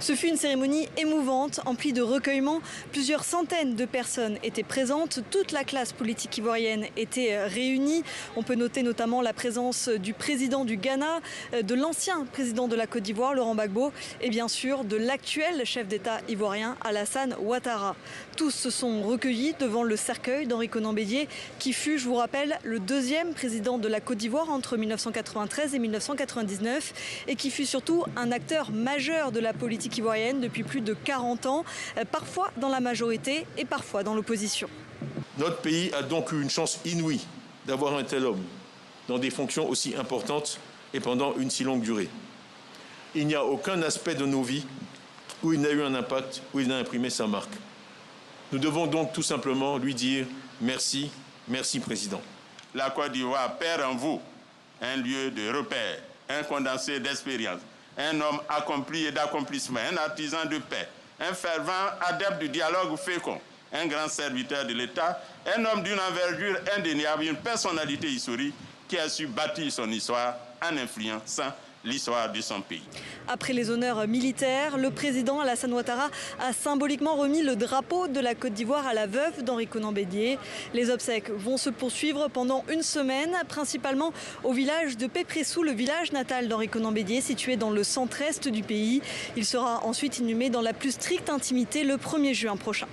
Ce fut une cérémonie émouvante, emplie de recueillement. Plusieurs centaines de personnes étaient présentes. Toute la classe politique ivoirienne était réunie. On peut noter notamment la présence du président du Ghana, de l'ancien président de la Côte d'Ivoire, Laurent Gbagbo, et bien sûr de l'actuel chef d'État ivoirien, Alassane Ouattara. Tous se sont recueillis devant le cercueil d'Henri Konan Bédié, qui fut, je vous rappelle, le deuxième président de la Côte d'Ivoire entre 1993 et 1999 et qui fut surtout un acteur majeur de la politique ivoirienne depuis plus de 40 ans, parfois dans la majorité et parfois dans l'opposition. Notre pays a donc eu une chance inouïe d'avoir un tel homme dans des fonctions aussi importantes et pendant une si longue durée. Il n'y a aucun aspect de nos vies où il n'a eu un impact, où il n'a imprimé sa marque. Nous devons donc tout simplement lui dire merci, merci Président. La Côte d'Ivoire perd en vous un lieu de repère, un condensé d'expérience, un homme accompli et d'accomplissement, un artisan de paix, un fervent adepte du dialogue fécond, un grand serviteur de l'État, un homme d'une envergure indéniable, une personnalité historique qui a su bâtir son histoire en influençant l'histoire de son pays. Après les honneurs militaires, le président Alassane Ouattara a symboliquement remis le drapeau de la Côte d'Ivoire à la veuve d'Henri Konan Bédié. Les obsèques vont se poursuivre pendant une semaine, principalement au village de Pépressou, le village natal d'Henri Konan Bédié, situé dans le centre-est du pays. Il sera ensuite inhumé dans la plus stricte intimité le 1er juin prochain.